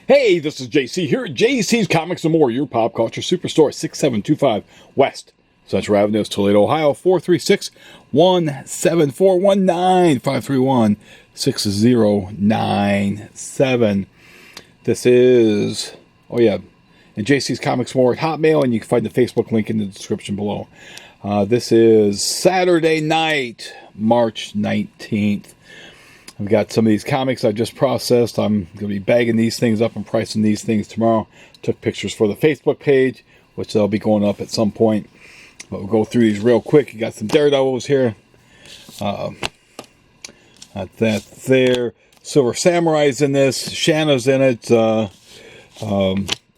Hey, this is JC here at JC's Comics and More, your pop culture superstore, 6725 West Central Avenue, Toledo, Ohio, 436-17419-531-6097. This is, and JC's Comics More at Hotmail, and you can find the Facebook link in the description below. This is Saturday night, March 19th. I've got some of these comics I just processed. I'm going to be bagging these things up and pricing these things tomorrow. Took pictures for the Facebook page, which they'll be going up at some point. But we'll go through these real quick. You got some Daredevils here. Got that there. Silver Samurai's in this. Shanna's in it.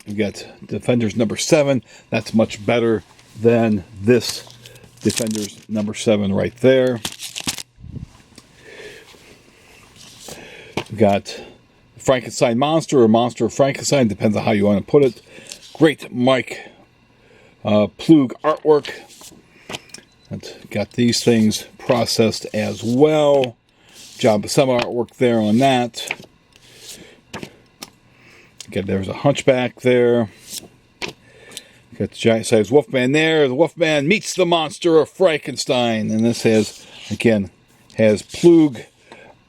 We've got Defenders number 7. That's much better than this Defenders number 7 right there. We've got Frankenstein Monster or Monster of Frankenstein, depends on how you want to put it. Great Mike Plug artwork. And got these things processed as well. John Buscema artwork there on that. Okay, there's a Hunchback there. Got the giant size Wolfman there. The Wolfman meets the Monster of Frankenstein. And this has Plug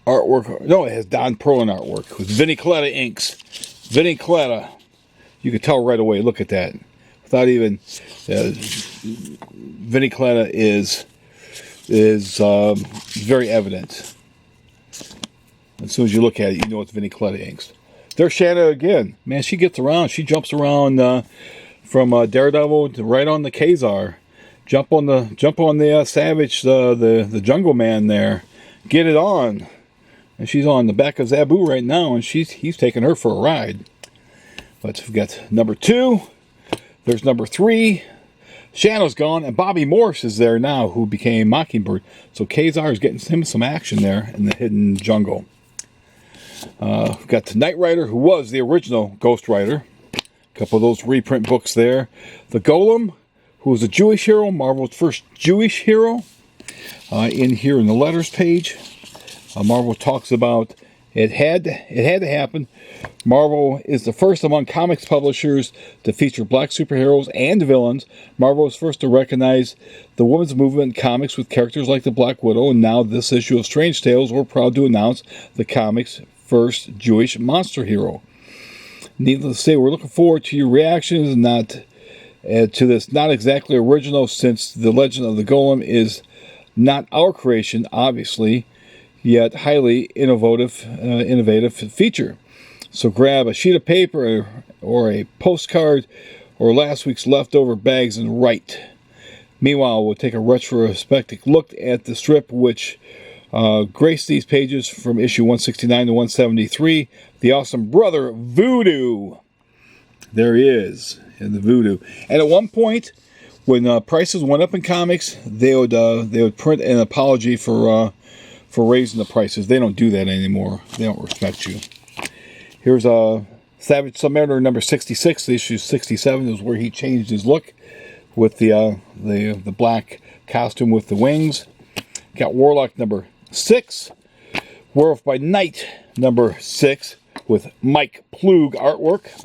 artwork. No, it has Don Perlin artwork with Vinnie Coletta inks. Vinnie Coletta. You can tell right away. Look at that. Without even... Vinnie Coletta is very evident. As soon as you look at it, you know it's Vinnie Coletta inks. There's Shanna again. Man, she gets around. She jumps around from Daredevil to right on the Ka-Zar. Jump on the Savage, the Jungle Man there. Get it on. And she's on the back of Zabu right now, and he's taking her for a ride. But we've got number 2. There's number 3. Shanna's gone, and Bobby Morse is there now, who became Mockingbird. So Ka-Zar is getting him some action there in the hidden jungle. We've got the Knight Rider, who was the original Ghost Rider. A couple of those reprint books there. The Golem, who was a Jewish hero, Marvel's first Jewish hero. In here in the letters page. Marvel talks about it had to happen. Marvel is the first among comics publishers to feature black superheroes and villains. Marvel was first to recognize the women's movement in comics with characters like the Black Widow, and now this issue of Strange Tales, we're proud to announce the comics' first Jewish monster hero. Needless to say, we're looking forward to your reactions to this not exactly original, since the Legend of the Golem is not our creation, obviously, yet highly innovative feature. So grab a sheet of paper or a postcard or last week's leftover bags and write. Meanwhile, we'll take a retrospective look at the strip which graced these pages from issue 169 to 173, The Awesome Brother Voodoo. There he is, in the Voodoo. And at one point, when prices went up in comics, they would print an apology for raising the prices. They don't do that anymore. They don't respect you. Here's Savage Submariner number 66. Issue 67 is where he changed his look with the black costume with the wings. Got Warlock number 6. Werewolf by Night number 6 with Mike Plug artwork.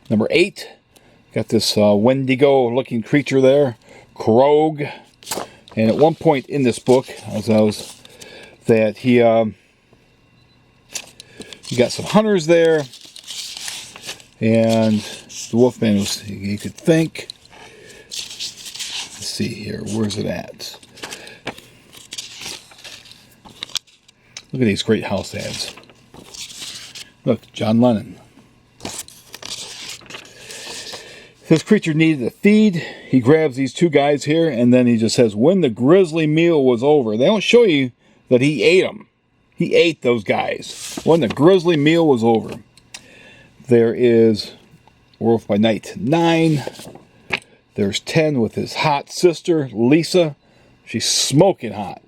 Number 8. Got this Wendigo looking creature there, Krog. And at one point in this book, that he got some hunters there, and the Wolfman was, you could think. Let's see here, where's it at? Look at these great house ads. Look, John Lennon. This creature needed a feed. He grabs these two guys here, and then he just says, when the grisly meal was over. They don't show you that he ate them. He ate those guys when the grisly meal was over. There is Werewolf by Night 9. There's 10 with his hot sister, Lisa. She's smoking hot.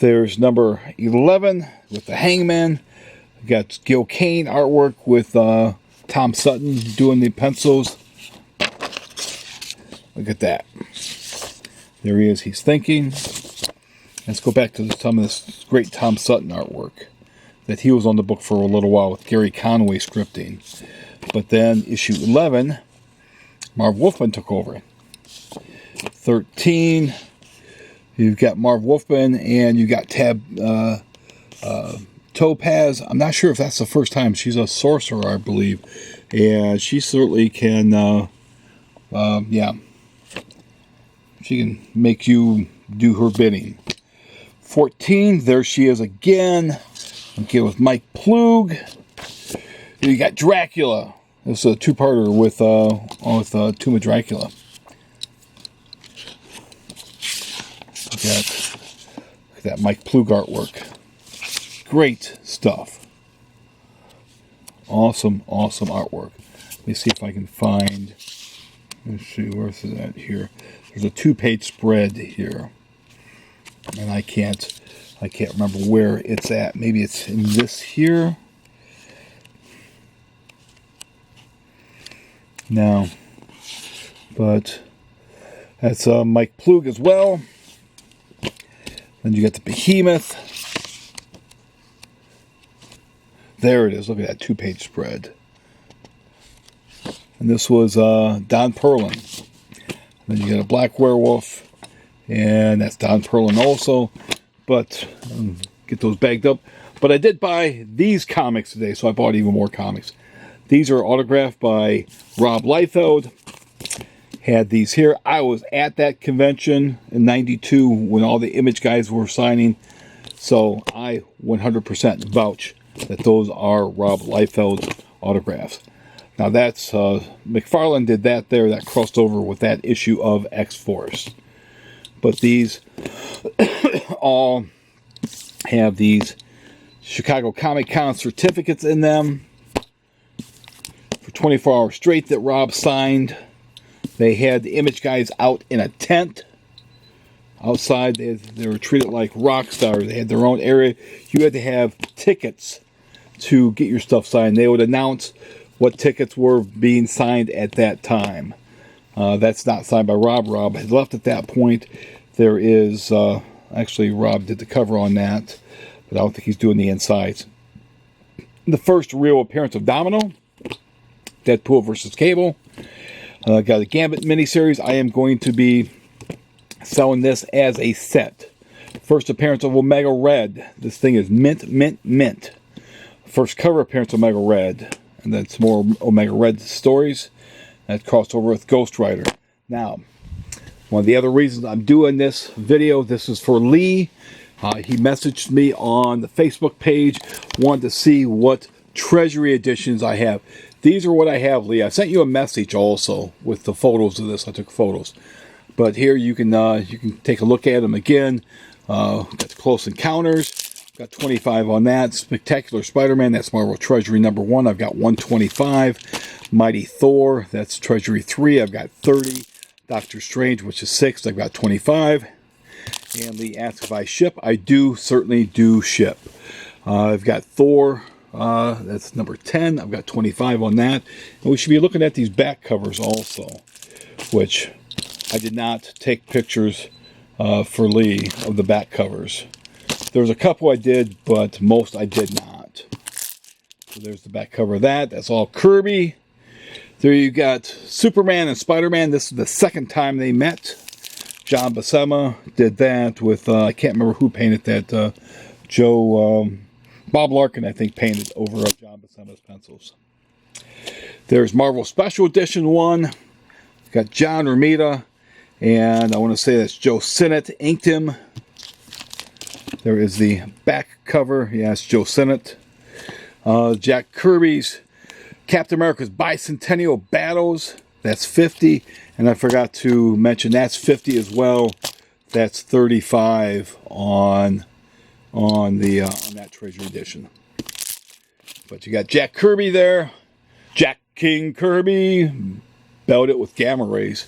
There's number 11 with the Hangman. We got Gil Kane artwork with Tom Sutton doing the pencils. Look at that. There he is. He's thinking. Let's go back to some of this great Tom Sutton artwork. that he was on the book for a little while with Gary Conway scripting. But then issue 11, Marv Wolfman took over. 13, you've got Marv Wolfman, and you got Topaz. I'm not sure if that's the first time. She's a sorcerer, I believe. And she certainly can, yeah. She can make you do her bidding. 14, there she is again. Okay, with Mike Plug. You got Dracula. This is a two-parter with Tomb of Dracula. Look at that Mike Plug artwork. Great stuff. Awesome, awesome artwork. Let me see if I can find. Let's see, where's that here? There's a 2-page spread here, and I can't remember where it's at. Maybe it's in this here. No, but that's Mike Plug as well. Then you got the Behemoth. There it is. Look at that 2-page spread. And this was Don Perlin. Then you got a Black Werewolf, and that's Don Perlin also. But get those bagged up. But I did buy these comics today, so I bought even more comics. These are autographed by Rob Liefeld. Had these here. I was at that convention in '92 when all the Image guys were signing, so I 100% vouch that those are Rob Liefeld autographs. Now that's McFarlane did that there. That crossed over with that issue of X-Force. But these all have these Chicago Comic Con certificates in them for 24 hours straight that Rob signed. They had the Image guys out in a tent outside. They were treated like rock stars. They had their own area. You had to have tickets to get your stuff signed. They would announce what tickets were being signed at that time. That's not signed by Rob. Rob had left at that point. There is, actually Rob did the cover on that, but I don't think he's doing the insides. The first real appearance of Domino, Deadpool versus Cable. Got a Gambit miniseries. I am going to be selling this as a set. First appearance of Omega Red. This thing is mint, mint, mint. First cover appearance of Omega Red. And then some more Omega Red stories. That crossed over with Ghost Rider. Now, one of the other reasons I'm doing this video, this is for Lee. He messaged me on the Facebook page, wanted to see what Treasury editions I have. These are what I have, Lee. I sent you a message also with the photos of this. I took photos. But here you can take a look at them again. Got the Close Encounters. Got 25 on that. Spectacular Spider-Man, that's Marvel Treasury number 1. I've got 125. Mighty Thor, that's Treasury 3. I've got 30. Doctor Strange, which is 6. I've got 25. And Lee asks if I ship. I do, certainly do ship. I've got Thor, that's number 10. I've got 25 on that. And we should be looking at these back covers also, which I did not take pictures for Lee of the back covers. There was a couple I did, but most I did not. So there's the back cover of that. That's all Kirby. There you got Superman and Spider-Man. This is the second time they met. John Buscema did that with, I can't remember who painted that. Bob Larkin, I think, painted over John Buscema's pencils. There's Marvel Special Edition 1. Got John Romita. And I want to say that's Joe Sinnott inked him. There is the back cover. Yeah, it's Joe Sinnott. Jack Kirby's Captain America's Bicentennial Battles. That's 50. And I forgot to mention that's 50 as well. That's 35 on that Treasury edition. But you got Jack Kirby there. Jack King Kirby. Belled it with gamma rays.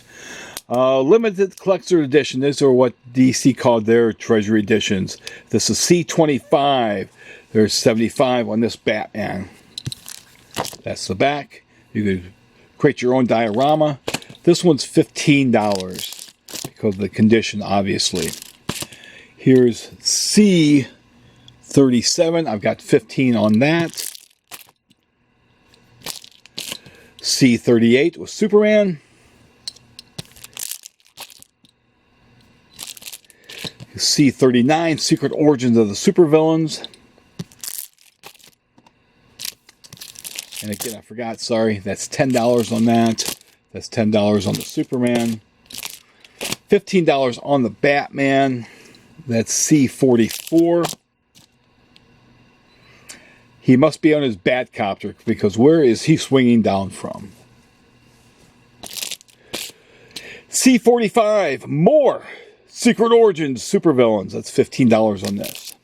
Limited Collector Edition. These are what DC called their Treasury editions. This is C25. There's 75 on this Batman. That's the back. You could create your own diorama. This one's $15 because of the condition, obviously. Here's C35 C37, I've got 15 on that. C38 with Superman. C39, Secret Origins of the Supervillains. And again, I forgot, sorry, that's $10 on that. That's $10 on the Superman. $15 on the Batman. That's C44. He must be on his Batcopter, because where is he swinging down from? C45, more Secret Origins Supervillains. That's $15 on this.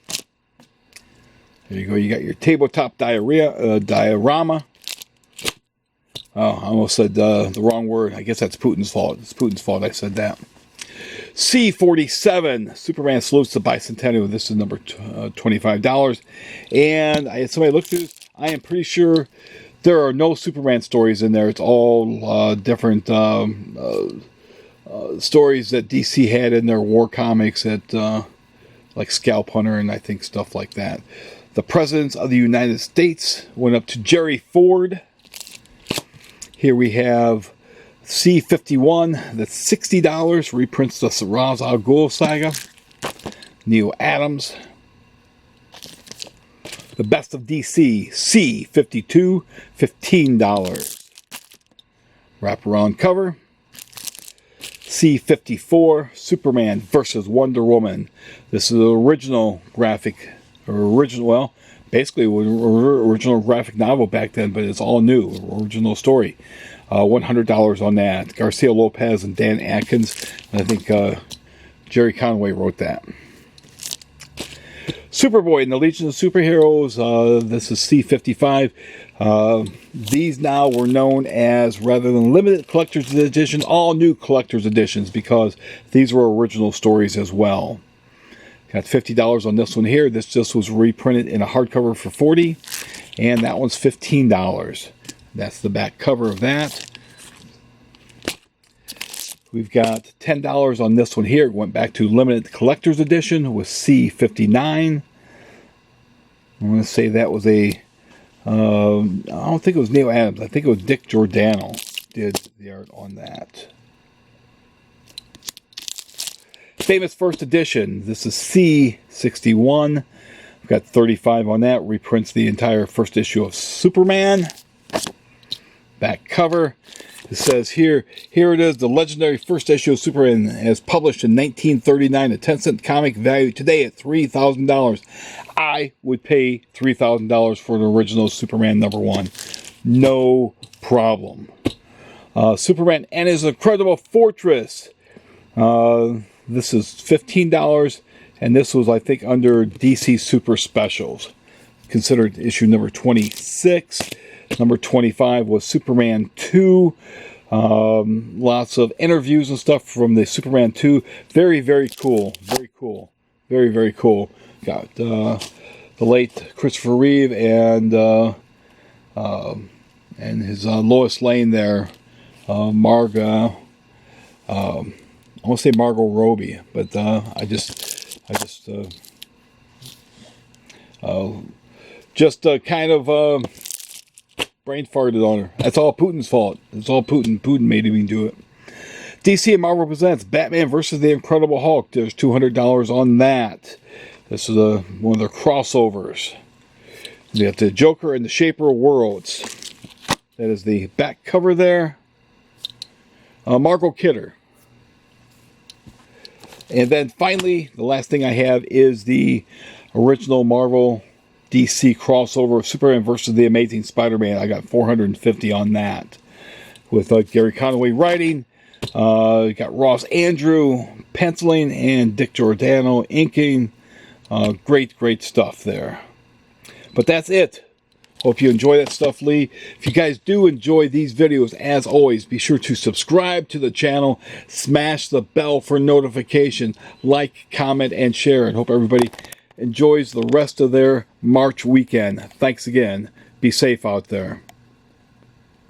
There you go. You got your tabletop diorama. Oh, I almost said the wrong word. I guess that's Putin's fault. It's Putin's fault I said that. C47, Superman Salutes the Bicentennial. This is number $25. And I had somebody look through this. I am pretty sure there are no Superman stories in there. It's all different stories that DC had in their war comics, that like Scalp Hunter and I think stuff like that. The Presidents of the United States went up to Jerry Ford. Here we have C51, that's $60, reprints the Ra's al Ghul saga. Neil Adams. The Best of DC, C52, $15. Wraparound cover. C54, Superman versus Wonder Woman. This is the original graphic, well, basically original graphic novel back then, but it's all new, original story. $100 on that. Garcia Lopez and Dan Atkins. And I think Jerry Conway wrote that. Superboy and the Legion of Superheroes. This is C55. These now were known as, rather than limited collector's edition, all new collector's editions, because these were original stories as well. Got $50 on this one here. This just was reprinted in a hardcover for $40, and that one's $15. That's the back cover of that. We've got $10 on this one here. It went back to limited collector's edition with C59. I want to say that was a, I don't think it was Neil Adams. I think it was Dick Giordano did the art on that. Famous First Edition. This is C61. We've got 35 on that. Reprints the entire first issue of Superman. Back cover. It says here it is, the legendary first issue of Superman, as published in 1939, a 10-cent comic value today at $3,000. I would pay $3,000 for the original Superman #1. No problem. Superman and His Incredible Fortress. This is $15, and this was, I think, under DC Super Specials. Considered issue number 26. Number 25 was Superman 2. Lots of interviews and stuff from the Superman 2. Very, very cool. Very cool. Very, very cool. Got the late Christopher Reeve and his Lois Lane there. I want to say Margot Robbie, but I just kind of brain farted on her. That's all Putin's fault. It's all Putin. Putin made him do it. DC and Marvel presents Batman versus the Incredible Hulk. There's $200 on that. This is one of their crossovers. You have the Joker and the Shaper of Worlds. That is the back cover there. Margot Kidder. And then finally, the last thing I have is the original Marvel DC crossover of Superman versus the Amazing Spider-Man. I got $450 on that. With Gary Conway writing. You got Ross Andrew penciling and Dick Giordano inking. Great stuff there. But that's it. Hope you enjoy that stuff, Lee. If you guys do enjoy these videos, as always, be sure to subscribe to the channel. Smash the bell for notification. Like, comment, and share. And hope everybody enjoys the rest of their March weekend. Thanks again. Be safe out there.